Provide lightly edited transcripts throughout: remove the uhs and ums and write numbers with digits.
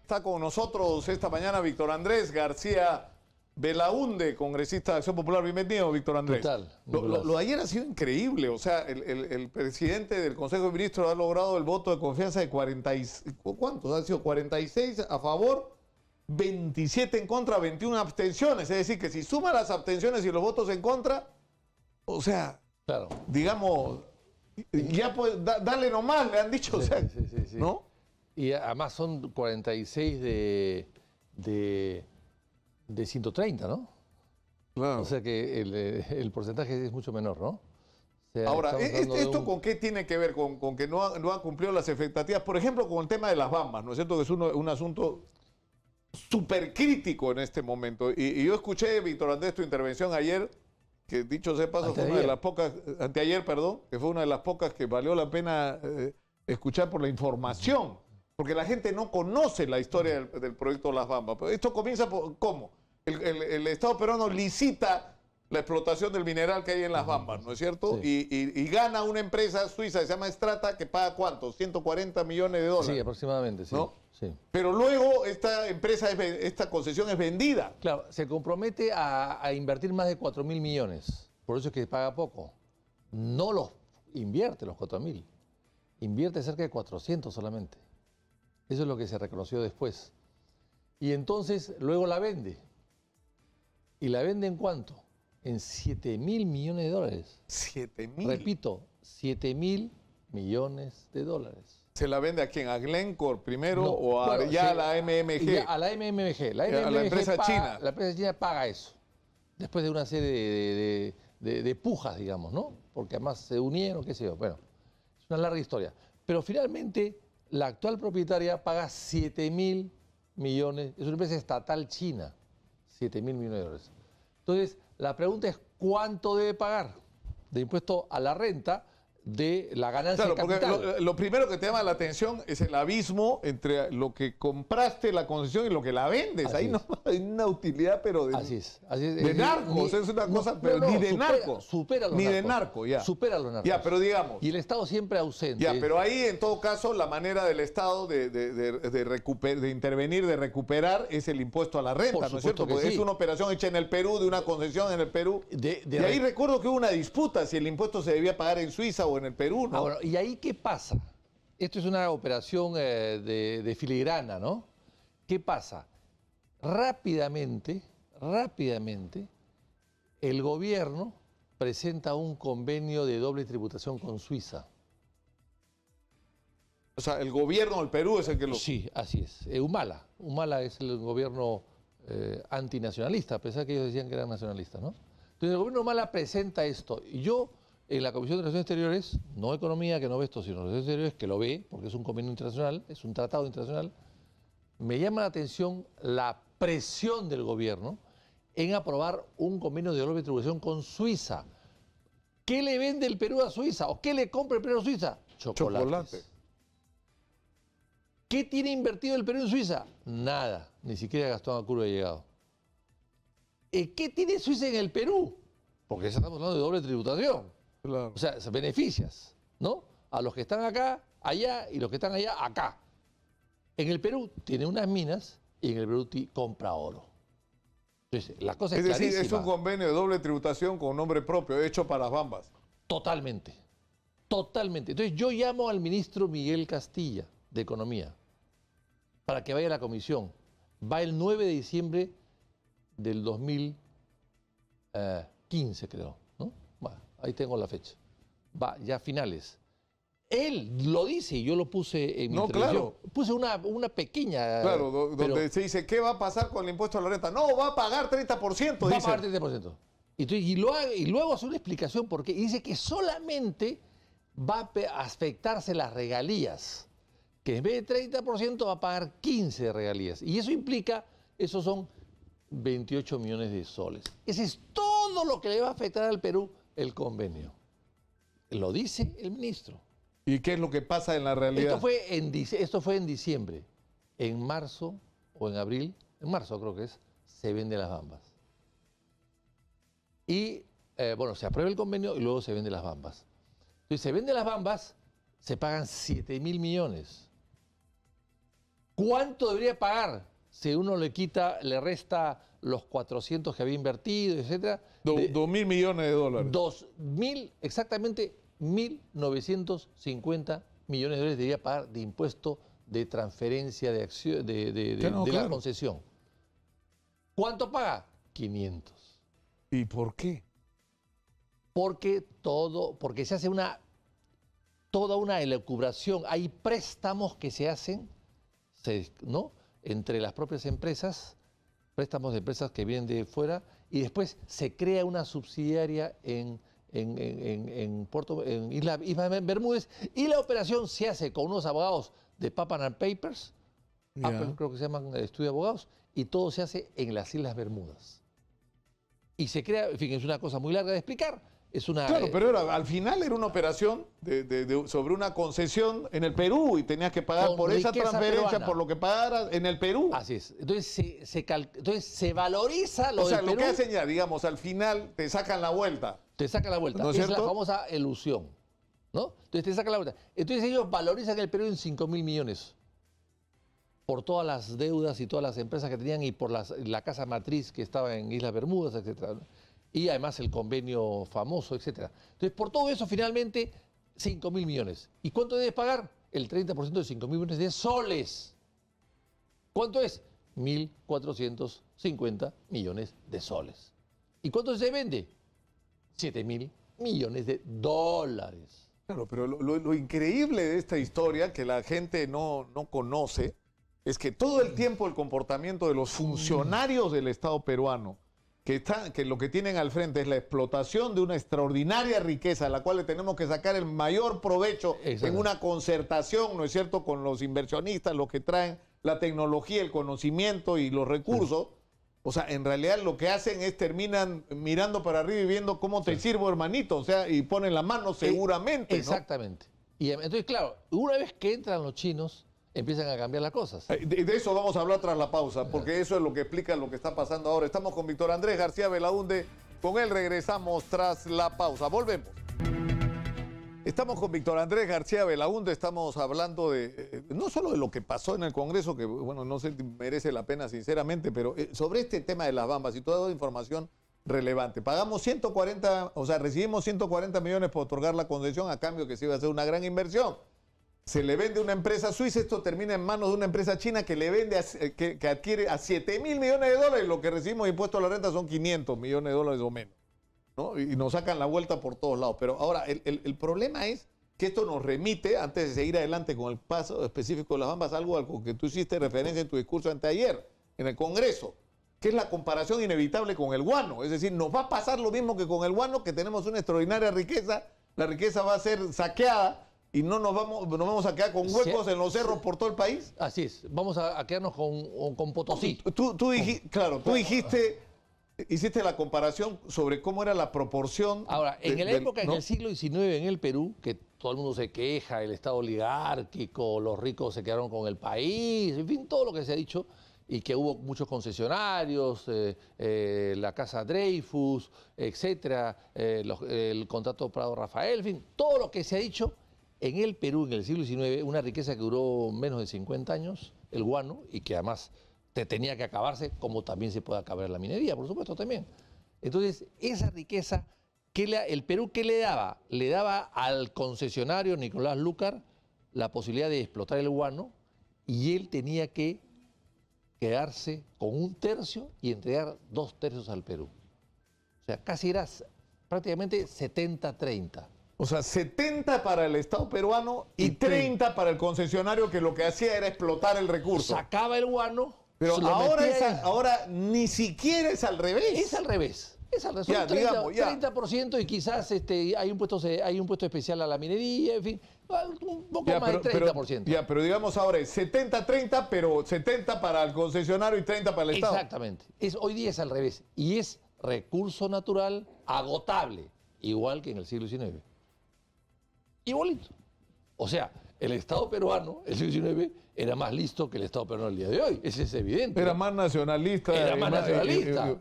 Está con nosotros esta mañana Víctor Andrés García Belaúnde, congresista de Acción Popular. Bienvenido, Víctor Andrés. Total. Lo de ayer ha sido increíble. O sea, el presidente del Consejo de Ministros ha logrado el voto de confianza de 46. ¿Cuántos? Han sido 46 a favor, 27 en contra, 21 abstenciones. Es decir, que si suma las abstenciones y los votos en contra, o sea, claro, digamos, ya pues, dale nomás, le han dicho. Sí, o sea, sí. ¿no? Y además son 46 de 130, ¿no? Claro. O sea que el porcentaje es mucho menor, ¿no? O sea, Ahora, ¿esto con qué tiene que ver? Con que no han cumplido las expectativas. Por ejemplo, con el tema de las bambas, ¿no es cierto? Que es un asunto súper crítico en este momento. Y yo escuché, Víctor Andrés, tu intervención ayer, que dicho sea paso, fue una de las pocas, anteayer, perdón, que fue una de las pocas que valió la pena escuchar por la información. Porque la gente no conoce la historia del proyecto Las Bambas. Pero esto comienza por, ¿cómo? El Estado peruano licita la explotación del mineral que hay en Las Bambas, ¿no es cierto? Sí. Y gana una empresa suiza que se llama Strata, que paga ¿cuánto? 140 millones de dólares. Sí, aproximadamente, sí. ¿No? Sí. Pero luego esta concesión es vendida. Claro, se compromete a invertir más de 4.000 millones. Por eso es que paga poco. No los invierte los 4.000. Invierte cerca de 400 solamente. Eso es lo que se reconoció después. Y entonces luego la vende. ¿Y la vende en cuánto? En 7.000 millones de dólares. 7.000. Repito, 7.000 millones de dólares. ¿Se la vende a quién? ¿A Glencore primero No, o a, bueno, ya a la MMG? Ya, a la MMG. La MMG a la empresa china. La empresa china paga eso. Después de una serie de pujas, digamos, ¿no? Porque además se unieron, qué sé yo. Bueno, es una larga historia. Pero finalmente la actual propietaria paga 7.000 millones. Es una empresa estatal china. 7.000 millones de dólares. Entonces, la pregunta es ¿cuánto debe pagar de impuesto a la renta de la ganancia de capital? Porque lo primero que te llama la atención es el abismo entre lo que compraste la concesión y lo que la vendes. Así ahí es. no hay una utilidad, pero de, Así es. de narcos. Es una cosa, pero ni de narco. Supera los ni narcos. de narco, ya. Supera los narcos. Ya, pero digamos. Y el Estado siempre ausente. Ya, pero ahí en todo caso la manera del Estado de intervenir, de recuperar, es el impuesto a la renta, Por ¿no es cierto? supuesto que Porque sí. es una operación hecha en el Perú, de una concesión en el Perú. Y ahí recuerdo que hubo una disputa si el impuesto se debía pagar en Suiza o en el Perú, ¿no? Bueno, ¿y ahí qué pasa? Esto es una operación de filigrana, ¿no? ¿Qué pasa? Rápidamente, el gobierno presenta un convenio de doble tributación con Suiza. O sea, el gobierno del Perú es el que lo... Sí, así es. Humala. Humala es el gobierno antinacionalista, a pesar que ellos decían que eran nacionalistas, ¿no? Entonces el gobierno Humala presenta esto. Y yo, en la Comisión de Relaciones Exteriores, no Economía, que no ve esto, sino Relaciones Exteriores, que lo ve, porque es un convenio internacional, es un tratado internacional, me llama la atención la presión del gobierno en aprobar un convenio de doble tributación con Suiza. ¿Qué le vende el Perú a Suiza? ¿O qué le compra el Perú a Suiza? Chocolate. ¿Qué tiene invertido el Perú en Suiza? Nada. Ni siquiera Gastón Acurvo ha llegado. ¿Qué tiene Suiza en el Perú? Porque ya estamos hablando de doble tributación. Claro. O sea, beneficias, ¿no? A los que están acá, allá, y los que están allá, acá. En el Perú tiene unas minas y en el Perú compra oro. Entonces, la cosa es decir, clarísima. es un convenio de doble tributación con nombre propio, hecho para las Bambas. Totalmente. Totalmente. Entonces yo llamo al ministro Miguel Castilla, de Economía, para que vaya a la comisión. Va el 9 de diciembre del 2015, creo, ¿no? Bueno, ahí tengo la fecha. Va, ya a finales. Él lo dice y yo lo puse en mi intervención. Claro. Puse una pequeña... Claro, donde se dice, ¿qué va a pasar con el impuesto a la renta? No, va a pagar 30%, Va a dice. pagar 30%. Y luego hace una explicación porque dice que solamente va a afectarse las regalías, que en vez de 30% va a pagar 15% de regalías. Y eso implica, esos son 28 millones de soles. Ese es todo lo que le va a afectar al Perú el convenio. Lo dice el ministro. ¿Y qué es lo que pasa en la realidad? Esto fue en diciembre. En marzo o en abril, en marzo creo que es, se venden las Bambas. Y, bueno, se aprueba el convenio y luego se venden las Bambas. Entonces, se venden las Bambas se pagan 7.000 millones. ¿Cuánto debería pagar si uno le resta los 400 que había invertido, etcétera? 2.000 millones de dólares. 2.000, exactamente 1.950 millones de dólares debería pagar de impuesto de transferencia de acción de la concesión. ¿Cuánto paga? 500. ¿Y por qué? Porque se hace toda una elucubración. Hay préstamos que se hacen, ¿no?, entre las propias empresas, préstamos de empresas que vienen de fuera, y después se crea una subsidiaria en Islas Bermúdez, y la operación se hace con unos abogados de Papan & Papers, Apple creo que se llaman el estudio de abogados, y todo se hace en las Islas Bermudas. Y se crea, en fin, es una cosa muy larga de explicar. Claro, pero al final era una operación sobre una concesión en el Perú y tenías que pagar por esa transferencia, peruana, por lo que pagaras en el Perú. Así es. Entonces se valoriza lo del Perú. O sea, lo que hacen ya, digamos, al final te sacan la vuelta. Te sacan la vuelta. ¿No es es cierto? La famosa elusión, ¿no? Entonces te sacan la vuelta. Entonces ellos valorizan el Perú en 5.000 millones por todas las deudas y todas las empresas que tenían y por la casa matriz que estaba en Islas Bermudas, etcétera, ¿no? Y además el convenio famoso, etcétera. Entonces, por todo eso, finalmente, 5.000 millones. ¿Y cuánto debes pagar? El 30% de 5.000 millones de soles. ¿Cuánto es? 1.450 millones de soles. ¿Y cuánto se vende? 7.000 millones de dólares. Claro, pero lo increíble de esta historia, que la gente no conoce, es que todo el tiempo el comportamiento de los funcionarios del Estado peruano, que lo que tienen al frente es la explotación de una extraordinaria riqueza, a la cual le tenemos que sacar el mayor provecho en una concertación, ¿no es cierto?, con los inversionistas, los que traen la tecnología, el conocimiento y los recursos. O sea, en realidad lo que hacen es terminan mirando para arriba y viendo cómo te sirvo, hermanito, o sea, y ponen la mano seguramente, ¿no? Exactamente. Y entonces, claro, una vez que entran los chinos, empiezan a cambiar las cosas. De eso vamos a hablar tras la pausa, porque eso es lo que explica lo que está pasando ahora. Estamos con Víctor Andrés García Belaúnde. Con él regresamos tras la pausa. Volvemos. Estamos con Víctor Andrés García Belaúnde. Estamos hablando no solo de lo que pasó en el Congreso, que bueno, no sé si merece la pena sinceramente, pero sobre este tema de las bambas y toda información relevante. Pagamos 140, o sea, recibimos 140 millones por otorgar la concesión a cambio que se iba a hacer una gran inversión. Se le vende a una empresa suiza, esto termina en manos de una empresa china que le vende, que adquiere a 7.000 millones de dólares. Lo que recibimos de impuesto a la renta son 500 millones de dólares o menos, ¿no? Y nos sacan la vuelta por todos lados. Pero ahora, el problema es que esto nos remite, antes de seguir adelante con el paso específico de las bambas, algo al que tú hiciste referencia en tu discurso anteayer, en el Congreso, que es la comparación inevitable con el guano. Es decir, nos va a pasar lo mismo que con el guano, que tenemos una extraordinaria riqueza, la riqueza va a ser saqueada, y no nos vamos a quedar con huecos en los cerros por todo el país. Así es, vamos a quedarnos con Potosí. Tú dijiste, hiciste la comparación sobre cómo era la proporción. Ahora, en la época, en el siglo XIX, en el Perú, que todo el mundo se queja, el Estado oligárquico, los ricos se quedaron con el país, en fin, todo lo que se ha dicho, y que hubo muchos concesionarios, la Casa Dreyfus, etcétera, el contrato Prado-Rafael, en fin, todo lo que se ha dicho. En el Perú, en el siglo XIX, una riqueza que duró menos de 50 años, el guano, y que además tenía que acabarse, como también se puede acabar la minería, por supuesto, también. Entonces, esa riqueza, ¿el Perú qué le daba? Le daba al concesionario Nicolás Lúcar la posibilidad de explotar el guano, y él tenía que quedarse con 1/3 y entregar 2/3 al Perú. O sea, casi era prácticamente 70-30. O sea, 70 para el Estado peruano y 30 para el concesionario, que lo que hacía era explotar el recurso. Sacaba el guano. Pero ahora ni siquiera es al revés. Es al revés. Es al revés. Ya, 30% y quizás hay un puesto especial a la minería, en fin, un poco más de 30%. Pero digamos ahora es 70-30, pero 70 para el concesionario y 30 para el Estado. Exactamente. Hoy día es al revés. Y es recurso natural agotable, igual que en el siglo XIX. Igualito. O sea, el Estado peruano, el siglo XIX, era más listo que el Estado peruano el día de hoy. Ese es evidente. Era más nacionalista. Era más nacionalista.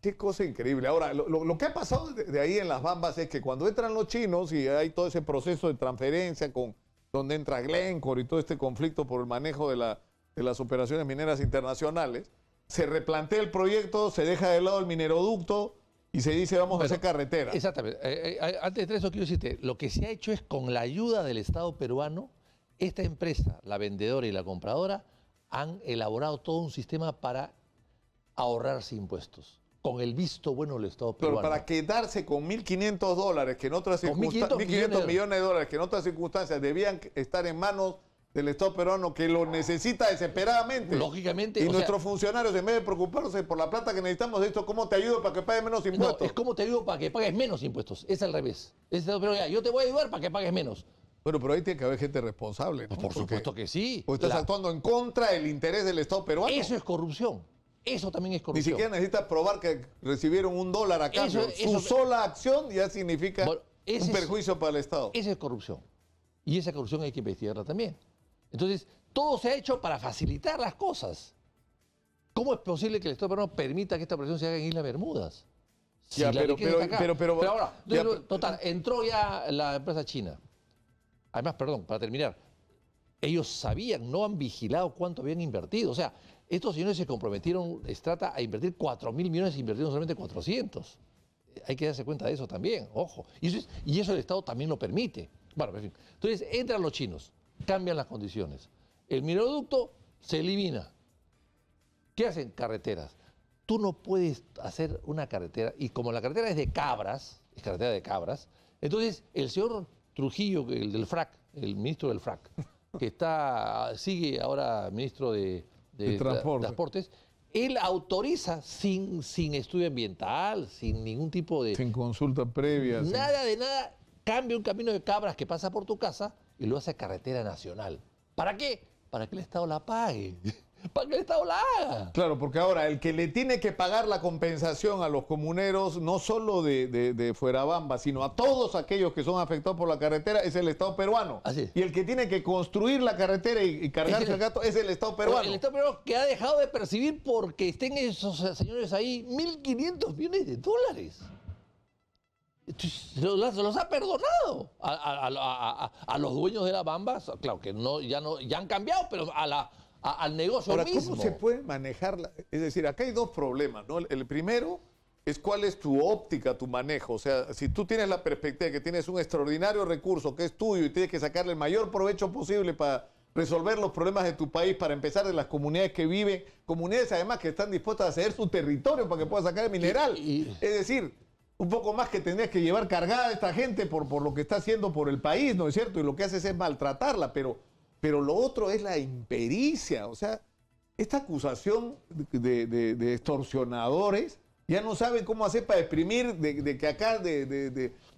Qué cosa increíble. Ahora, lo que ha pasado de ahí en las Bambas es que cuando entran los chinos y hay todo ese proceso de transferencia donde entra Glencore y todo este conflicto por el manejo de las operaciones mineras internacionales, se replantea el proyecto, se deja de lado el mineroducto y se dice vamos a hacer carretera. Exactamente. Antes de eso quiero decirte, lo que se ha hecho es con la ayuda del Estado peruano, esta empresa, la vendedora y la compradora, han elaborado todo un sistema para ahorrarse impuestos, con el visto bueno del Estado peruano. Pero para quedarse con $1.500, que en otras circunstancias, 1.500 millones de dólares, que en otras circunstancias debían estar en manos del Estado peruano, que lo necesita desesperadamente. Lógicamente. Y nuestros funcionarios, en vez de preocuparse por la plata que necesitamos de esto, ¿cómo te ayudo para que pagues menos impuestos? No, es como te ayudo para que pagues menos impuestos. Es al revés. Pero ya, yo te voy a ayudar para que pagues menos. Bueno, pero ahí tiene que haber gente responsable, ¿no? Pues por supuesto que sí. O estás actuando en contra del interés del Estado peruano. Eso es corrupción. Eso también es corrupción. Ni siquiera necesitas probar que recibieron $1 a cambio. Su sola acción ya significa un perjuicio para el Estado. Esa es corrupción. Y esa corrupción hay que investigarla también. Entonces, todo se ha hecho para facilitar las cosas. ¿Cómo es posible que el Estado peruano permita que esta operación se haga en Islas Bermudas? Si ya, pero ahora, total, entró ya la empresa china. Además, perdón, para terminar, ellos sabían, no han vigilado cuánto habían invertido. O sea, estos señores se comprometieron, Strata, a invertir 4.000 millones e invirtieron solamente 400. Hay que darse cuenta de eso también, ojo. Y eso el Estado también lo permite. Bueno, en fin. Entonces, entran los chinos, cambian las condiciones. El mineroducto se elimina. ¿Qué hacen? Carreteras. Tú no puedes hacer una carretera, y como la carretera es de cabras, es carretera de cabras, entonces el señor Trujillo, el del FRAC, el ministro del FRAC, que sigue ahora ministro de Transportes, él autoriza sin estudio ambiental, sin ningún tipo de... Sin consulta previa. Nada de nada, cambia un camino de cabras que pasa por tu casa y lo hace carretera nacional. ¿Para qué? Para que el Estado la pague. Para que el Estado la haga. Claro, porque ahora el que le tiene que pagar la compensación a los comuneros, no solo de Fuerabamba, sino a todos aquellos que son afectados por la carretera, es el Estado peruano. Así es. Y el que tiene que construir la carretera y cargarse el gato es el Estado peruano. El Estado peruano que ha dejado de percibir porque estén esos señores ahí 1.500 millones de dólares. Los ha perdonado a los dueños de la Bamba. Claro que ya han cambiado, pero al negocio ahora, mismo. ¿cómo se puede manejar? Es decir, acá hay dos problemas, ¿no? El primero es cuál es tu óptica, tu manejo. O sea, si tú tienes la perspectiva de que tienes un extraordinario recurso que es tuyo y tienes que sacarle el mayor provecho posible para resolver los problemas de tu país, para empezar de las comunidades que viven, comunidades además que están dispuestas a ceder su territorio para que pueda sacar el mineral. Es decir, un poco más que tendrías que llevar cargada a esta gente por lo que está haciendo por el país, ¿no es cierto? Y lo que haces es maltratarla, pero lo otro es la impericia. O sea, esta acusación de extorsionadores, ya no saben cómo hacer para exprimir de que acá,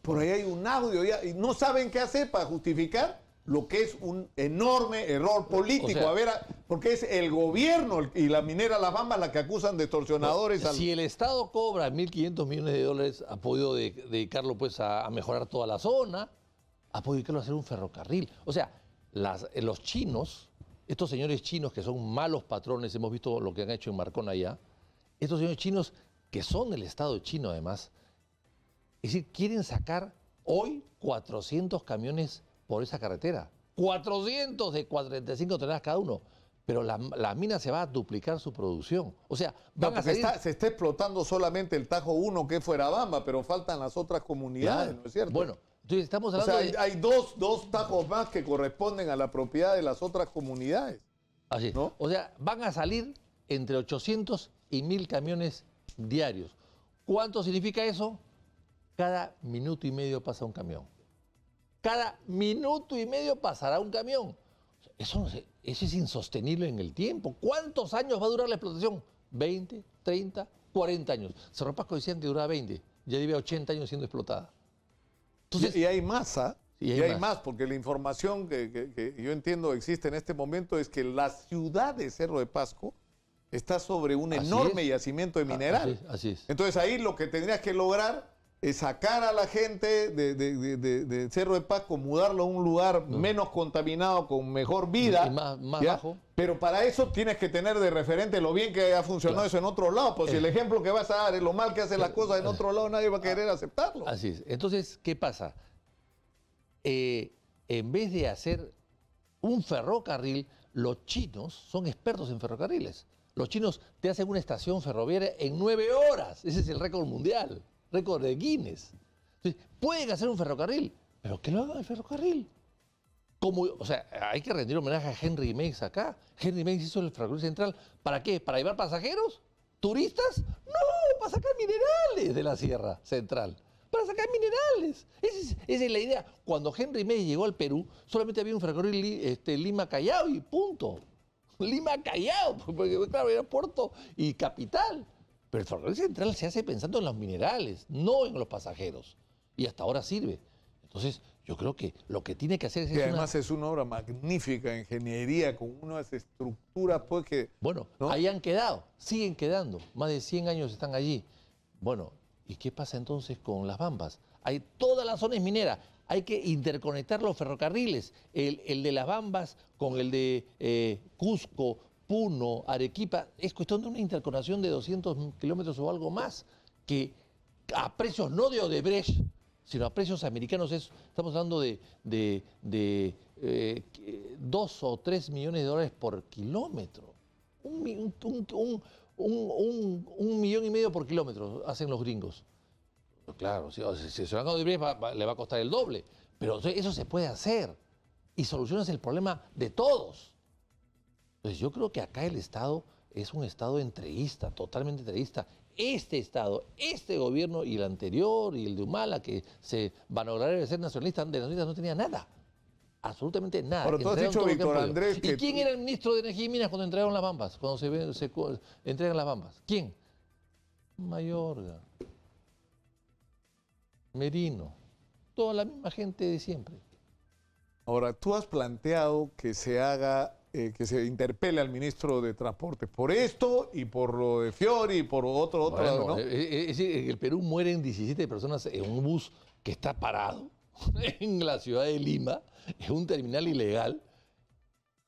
por ahí hay un audio, y no saben qué hacer para justificar lo que es un enorme error político. O sea, a ver, porque es el gobierno y la minera Las Bambas la que acusan de extorsionadores. Si el Estado cobra 1.500 millones de dólares, ha podido dedicarlo pues a mejorar toda la zona, ha podido dedicarlo a hacer un ferrocarril. O sea, los chinos, estos señores chinos que son malos patrones, hemos visto lo que han hecho en Marcón allá, estos señores chinos que son del Estado chino además, es decir, quieren sacar hoy 400 camiones por esa carretera. 400 de 45 toneladas cada uno. Pero la mina se va a duplicar su producción. O sea, se está explotando solamente el Tajo 1, que es Fuerabamba, pero faltan las otras comunidades, claro, ¿no es cierto? Bueno, entonces estamos hablando hay dos tajos más que corresponden a la propiedad de las otras comunidades. Así, ¿no? O sea, van a salir entre 800 y 1.000 camiones diarios. ¿Cuánto significa eso? Cada minuto y medio pasa un camión. Cada minuto y medio pasará un camión. Eso es insostenible en el tiempo. ¿Cuántos años va a durar la explotación? 20, 30, 40 años. Cerro Pasco decían que duraba 20. Ya lleva 80 años siendo explotada. Entonces, y hay más, ¿ah? Y hay más, porque la información que yo entiendo existe en este momento es que la ciudad de Cerro de Pasco está sobre un enorme yacimiento de mineral. Así es. Entonces ahí lo que tendrías que lograr sacar a la gente de Cerro de Pasco, mudarlo a un lugar menos contaminado, con mejor vida. Y más ¿ya? bajo. Pero para eso tienes que tener de referente lo bien que ha funcionado eso en otro lado. Pues si el ejemplo que vas a dar es lo mal que hacen las cosas en otro lado, nadie va a querer aceptarlo. Así es. Entonces, ¿qué pasa? En vez de hacer un ferrocarril, los chinos son expertos en ferrocarriles. Los chinos te hacen una estación ferroviaria en 9 horas. Ese es el récord mundial, récord de Guinness. Entonces, pueden hacer un ferrocarril, pero que lo hagan el ferrocarril. O sea, hay que rendir homenaje a Henry Meigs acá. Henry Meigs hizo el ferrocarril central. ¿Para qué? ¿Para llevar pasajeros? ¿Turistas? No, para sacar minerales de la Sierra Central. Para sacar minerales. Esa es la idea. Cuando Henry Meigs llegó al Perú, solamente había un ferrocarril Lima-Callao y punto. Lima-Callao, porque claro, era puerto y capital. Pero el ferrocarril central se hace pensando en los minerales, no en los pasajeros. Y hasta ahora sirve. Entonces, yo creo que lo que tiene que hacer es... Y además es una obra magnífica de ingeniería, con unas estructuras pues que... Bueno, ¿no? ahí han quedado, siguen quedando. Más de 100 años están allí. Bueno, ¿y qué pasa entonces con las Bambas? Hay toda la zona es minera. Hay que interconectar los ferrocarriles. El de las Bambas con el de Cusco, Puno, Arequipa. Es cuestión de una interconexión de 200 kilómetros o algo más, que a precios no de Odebrecht, sino a precios americanos. Estamos hablando de 2 o 3 millones de dólares por kilómetro. Un millón y medio por kilómetro hacen los gringos. Claro, si se van a Odebrecht le va a costar el doble. Pero eso se puede hacer y solucionas el problema de todos. Entonces yo creo que acá el Estado es un Estado entreguista, totalmente entreguista. Este Estado, este gobierno y el anterior y el de Humala, que se vanagloriaron de ser nacionalistas, de nacionalistas no tenía nada. Absolutamente nada. Ahora, tú has dicho, Víctor Andrés, ¿Y quién era el ministro de Energía y Minas cuando entregaron las Bambas? Cuando se entregan las Bambas. ¿Quién? Mayorga. Merino. Toda la misma gente de siempre. Ahora, tú has planteado que se haga... que se interpele al ministro de Transporte por esto y por lo de Fiori y por otro Bueno, ¿no? Es decir, en el Perú mueren 17 personas en un bus que está parado en la ciudad de Lima, es un terminal ilegal,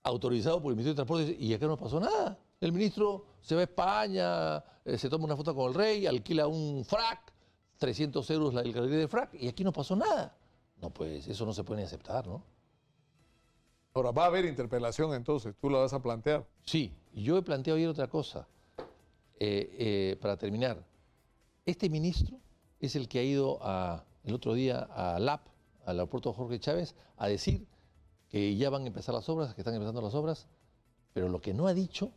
autorizado por el Ministerio de Transporte, y acá no pasó nada. El ministro se va a España, se toma una foto con el rey, alquila un frac, 300 euros el carril de frac, y aquí no pasó nada. No, pues eso no se puede ni aceptar, ¿no? Ahora, va a haber interpelación entonces, tú la vas a plantear. Sí, y yo he planteado ayer otra cosa. Para terminar, este ministro es el que ha ido el otro día a LAP, al aeropuerto Jorge Chávez, a decir que ya van a empezar las obras, que están empezando las obras, pero lo que no ha dicho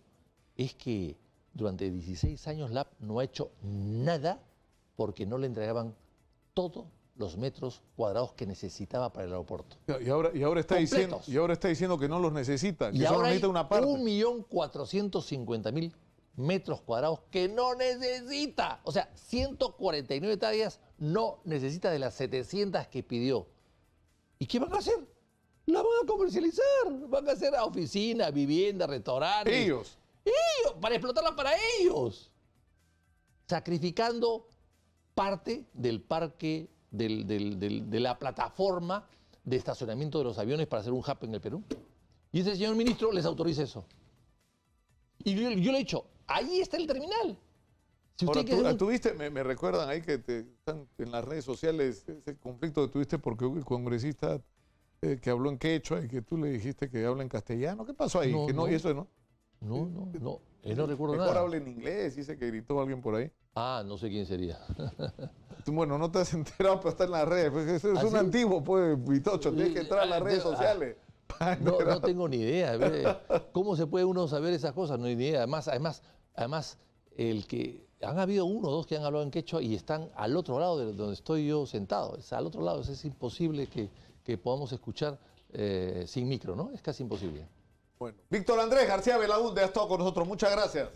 es que durante 16 años LAP no ha hecho nada porque no le entregaban todo los metros cuadrados que necesitaba para el aeropuerto. Y ahora está diciendo que no los necesita, que y solo ahora necesita una parte. 1.450.000 metros cuadrados que no necesita. O sea, 149 hectáreas no necesita de las 700 que pidió. ¿Y qué van a hacer? La van a comercializar. Van a hacer oficina, vivienda, restaurantes. Ellos, para explotarla para ellos. Sacrificando parte del parque, de la plataforma de estacionamiento de los aviones para hacer un hub en el Perú. Y ese señor ministro les autoriza eso. Y yo le he dicho, ahí está el terminal. Si ahora, tuviste, me recuerdan ahí que están en las redes sociales ese conflicto que tuviste porque hubo el congresista que habló en quechua y que tú le dijiste que habla en castellano. ¿Qué pasó ahí? No. ¿Y eso no? No, no recuerdo Mejor nada. habla en inglés, dice que gritó alguien por ahí. Ah, no sé quién sería. Bueno, no te has enterado, pero está en las redes. Pues es un antiguo, pues, Vitocho. Tienes que entrar a las redes sociales. No tengo ni idea. ¿Cómo se puede uno saber esas cosas? No hay ni idea. Además, han habido uno o dos que han hablado en quechua y están al otro lado de donde estoy yo sentado. Es al otro lado. Es imposible que podamos escuchar sin micro, ¿no? Es casi imposible. Bueno, Víctor Andrés García Belaúnde ha estado con nosotros. Muchas gracias.